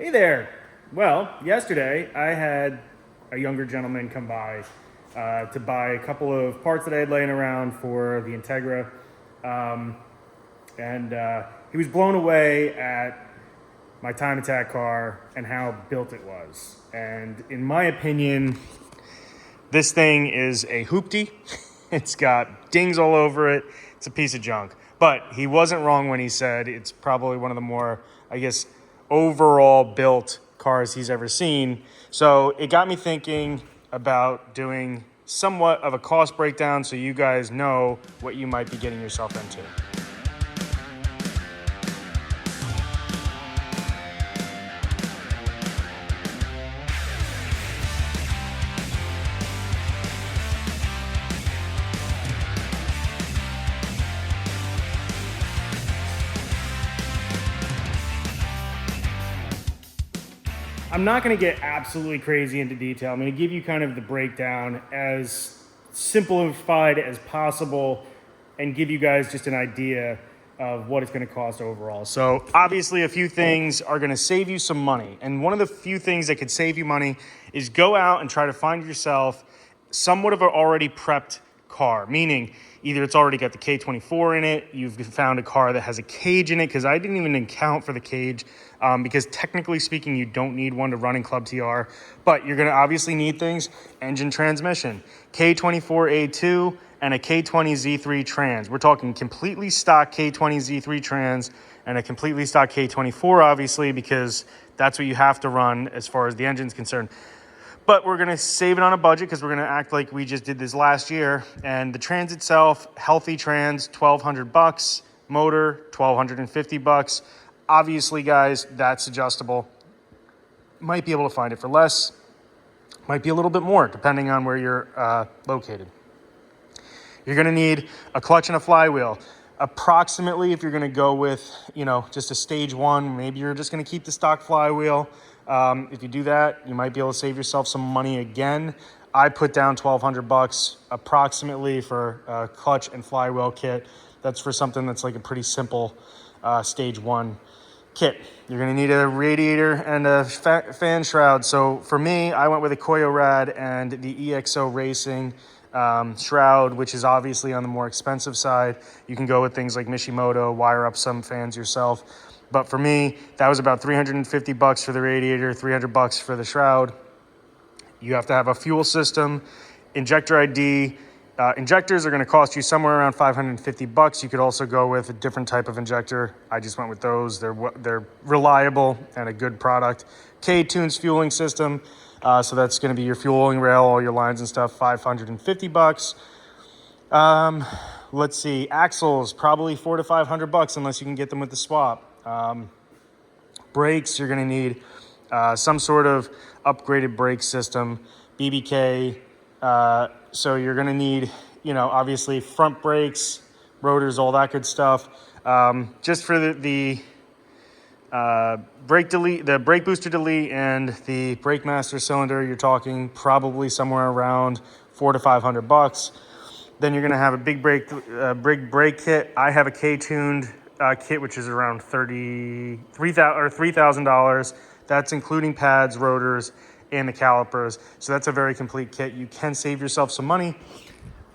Hey there. Well, yesterday I had a younger gentleman come by to buy a couple of parts that I had laying around for the Integra. Um, and he was blown away at my time attack car and how built it was. And in my opinion, this thing is a hoopty. It's got dings all over it. It's a piece of junk. But he wasn't wrong when he said it's probably one of the more, I guess, overall built cars he's ever seen. So it got me thinking about doing somewhat of a cost breakdown so you guys know what you might be getting yourself into. I'm not going to get absolutely crazy into detail. I'm going to give you kind of the breakdown as simplified as possible and give you guys just an idea of what it's going to cost overall. So obviously a few things are going to save you some money. And one of the few things that could save you money is go out and try to find yourself somewhat of an already prepped car, meaning either it's already got the K24 in it, you've found a car that has a cage in it, because I didn't even account for the cage, because technically speaking, you don't need one to run in Club TR, but you're going to obviously need things: engine, transmission, K24A2, and a K20Z3 trans. We're talking completely stock K20Z3 trans and a completely stock K24, obviously, because that's what you have to run as far as the engine's concerned. But we're going to save it on a budget because we're going to act like we just did this last year. And the trans itself, healthy trans, $1,200. Motor, $1,250. Obviously, guys, that's adjustable. Might be able to find it for less. Might be a little bit more, depending on where you're located. You're going to need a clutch and a flywheel. Approximately, if you're going to go with, just a stage one, maybe you're just going to keep the stock flywheel. If you do that, you might be able to save yourself some money again. I put down $1,200 approximately for a clutch and flywheel kit. That's for something that's like a pretty simple stage one kit. You're going to need a radiator and a fan shroud. So for me, I went with a Koyo Rad and the EXO Racing shroud, which is obviously on the more expensive side. You can go with things like Mishimoto, wire up some fans yourself. But for me, that was about $350 for the radiator, $300 for the shroud. You have to have a fuel system, injector ID. Injectors are going to cost you somewhere around $550. You could also go with a different type of injector. I just went with those. They're reliable and a good product. K-Tunes fueling system. So that's going to be your fueling rail, all your lines and stuff, $550. Let's see, axles, probably $400 to $500 unless you can get them with the swap. Brakes, you're going to need some sort of upgraded brake system, BBK. So you're going to need, obviously front brakes, rotors, all that good stuff. Just for the brake delete, the brake booster delete, and the brake master cylinder, you're talking probably somewhere around $400 to $500. Then you're going to have a big brake kit. I have a K-tuned kit, which is around $3,000. That's including pads, rotors, and the calipers. So that's a very complete kit. You can save yourself some money.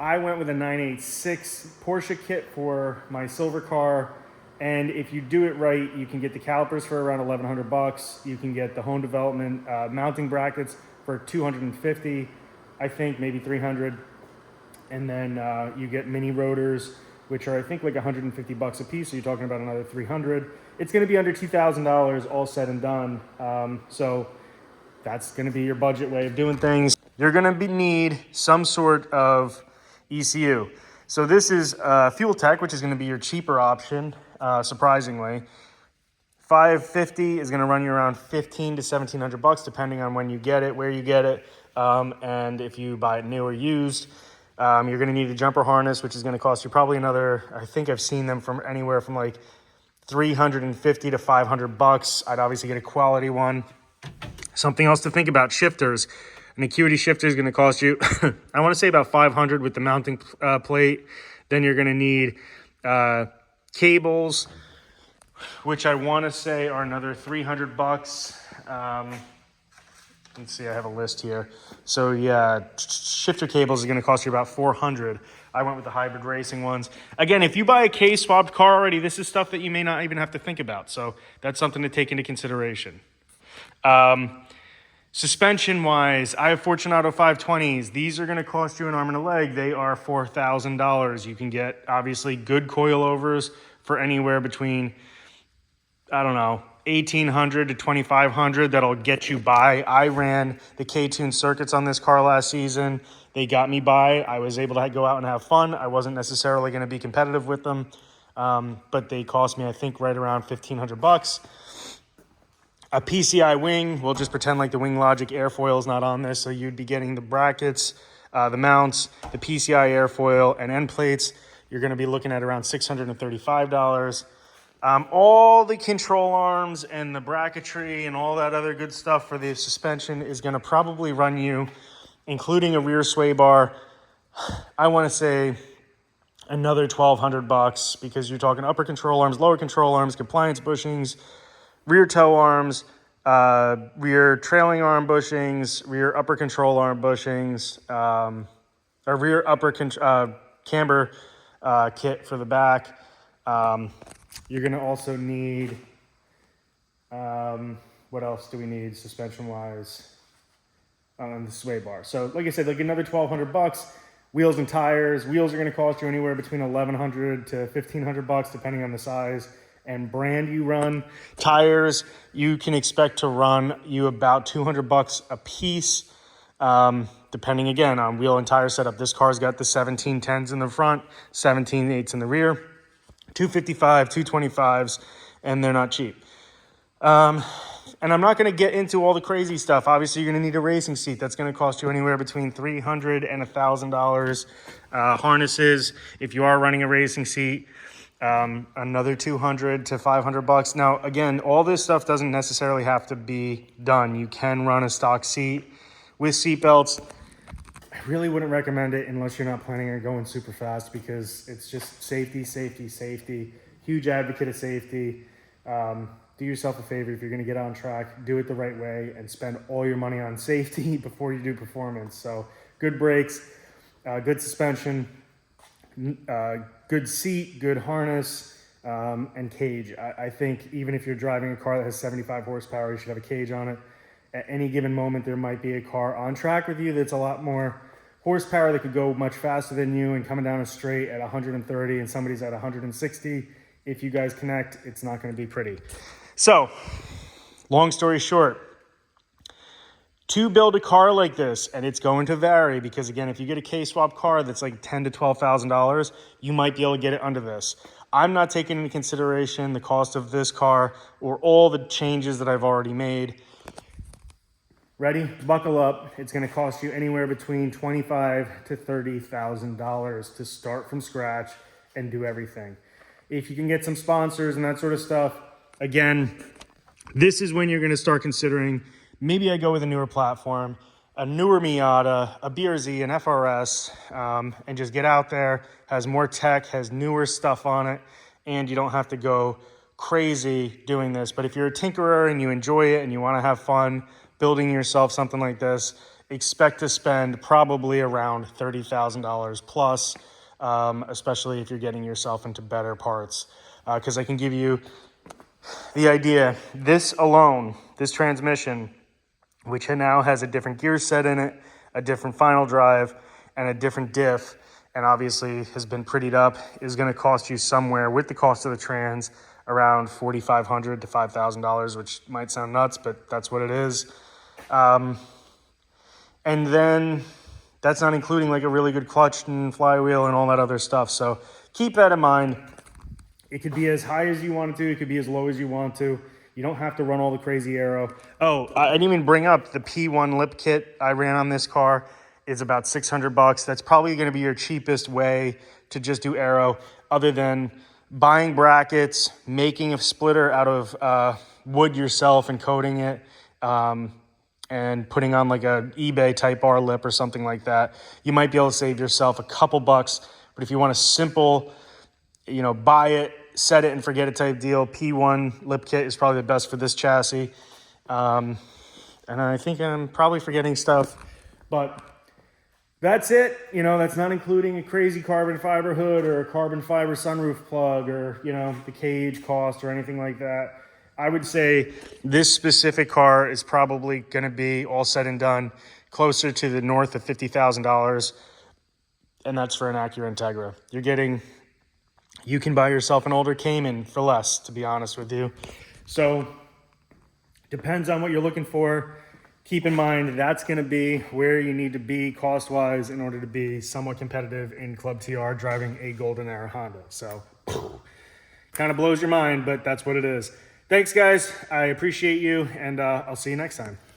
I went with a 986 Porsche kit for my silver car. And if you do it right, you can get the calipers for around $1,100. You can get the home development mounting brackets for $250, I think, maybe $300. And then you get mini rotors, which are, I think, like $150 a piece. So you're talking about another $300. It's going to be under $2,000 all said and done. So that's going to be your budget way of doing things. You're going to need some sort of ECU. So this is Fuel Tech, which is going to be your cheaper option, surprisingly. $550 is going to run you around $1,500 to $1,700, depending on when you get it, where you get it, and if you buy it new or used. You're going to need a jumper harness, which is going to cost you probably another, I think I've seen them from anywhere from like $350 to $500. I'd obviously get a quality one. Something else to think about: shifters. An Acuity shifter is going to cost you, I want to say about $500 with the mounting plate. Then you're going to need cables, which I want to say are another $300. Let's see, I have a list here. So yeah, shifter cables is going to cost you about $400. I went with the hybrid racing ones. Again, if you buy a K-swapped car already, this is stuff that you may not even have to think about. So that's something to take into consideration. Suspension-wise, I have Fortunato 520s. These are going to cost you an arm and a leg. They are $4,000. You can get, obviously, good coilovers for anywhere between, I don't know, $1,800 to $2,500. That'll get you by. I ran the K-Tune circuits on this car last season. They got me by. I was able to go out and have fun. I wasn't necessarily going to be competitive with them, but they cost me, I think, right around $1,500. A PCI wing, we'll just pretend like the Wing Logic airfoil is not on this, so you'd be getting the brackets, the mounts, the PCI airfoil, and end plates. You're going to be looking at around $635. All the control arms and the bracketry and all that other good stuff for the suspension is going to probably run you, including a rear sway bar, I want to say another $1,200, because you're talking upper control arms, lower control arms, compliance bushings, rear toe arms, rear trailing arm bushings, rear upper control arm bushings, a rear upper camber kit for the back. You're going to also need, what else do we need suspension-wise? On the sway bar. So like I said, like another $1,200. Wheels and tires. Wheels are going to cost you anywhere between $1,100 to $1,500, depending on the size and brand you run. Tires, you can expect to run you about $200 a piece, depending again on wheel and tire setup. This car's got the 1710s in the front, 17.8s in the rear, 255, 225s, and they're not cheap. And I'm not going to get into all the crazy stuff. Obviously, you're going to need a racing seat. That's going to cost you anywhere between $300 and $1,000. Harnesses, if you are running a racing seat, another $200 to $500. Now, again, all this stuff doesn't necessarily have to be done. You can run a stock seat with seat belts. I really wouldn't recommend it unless you're not planning on going super fast, because it's just safety, safety, safety. Huge advocate of safety. Do yourself a favor. If you're going to get on track, do it the right way and spend all your money on safety before you do performance. So good brakes, good suspension, good seat, good harness, and cage. I think even if you're driving a car that has 75 horsepower, you should have a cage on it. At any given moment, there might be a car on track with you that's a lot more horsepower that could go much faster than you and coming down a straight at 130 and somebody's at 160. If you guys connect, it's not going to be pretty. So, long story short, to build a car like this, and it's going to vary because, again, if you get a K-swap car that's like $10,000 to $12,000, you might be able to get it under this. I'm not taking into consideration the cost of this car or all the changes that I've already made. Ready? Buckle up. It's going to cost you anywhere between $25,000 to $30,000 to start from scratch and do everything. If you can get some sponsors and that sort of stuff, again, this is when you're going to start considering, maybe I go with a newer platform, a newer Miata, a BRZ, an FRS, and just get out there, has more tech, has newer stuff on it, and you don't have to go crazy doing this. But if you're a tinkerer and you enjoy it and you want to have fun building yourself something like this, expect to spend probably around $30,000 plus, especially if you're getting yourself into better parts. Because I can give you the idea, this alone, this transmission, which now has a different gear set in it, a different final drive, and a different diff, and obviously has been prettied up, is going to cost you somewhere, with the cost of the trans, around $4,500 to $5,000, which might sound nuts, but that's what it is. And then that's not including like a really good clutch and flywheel and all that other stuff. So keep that in mind. It could be as high as you want it to. It could be as low as you want to. You don't have to run all the crazy aero. Oh, I didn't even bring up the P1 lip kit I ran on this car. Is about $600. That's probably going to be your cheapest way to just do aero, other than buying brackets, making a splitter out of wood yourself and coating it, and putting on like a eBay type bar lip or something like that. You might be able to save yourself a couple bucks. But if you want a simple, buy it, set it and forget it type deal, P1 lip kit is probably the best for this chassis. And I think I'm probably forgetting stuff, but that's it. You know, that's not including a crazy carbon fiber hood or a carbon fiber sunroof plug or, you know, the cage cost or anything like that. I would say this specific car is probably going to be, all said and done, closer to the north of $50,000, and that's for an Acura Integra. You can buy yourself an older Cayman for less, to be honest with you. So depends on what you're looking for. Keep in mind that's going to be where you need to be cost-wise in order to be somewhat competitive in Club TR driving a Golden Era Honda. So kind of blows your mind, but that's what it is. Thanks, guys. I appreciate you, and I'll see you next time.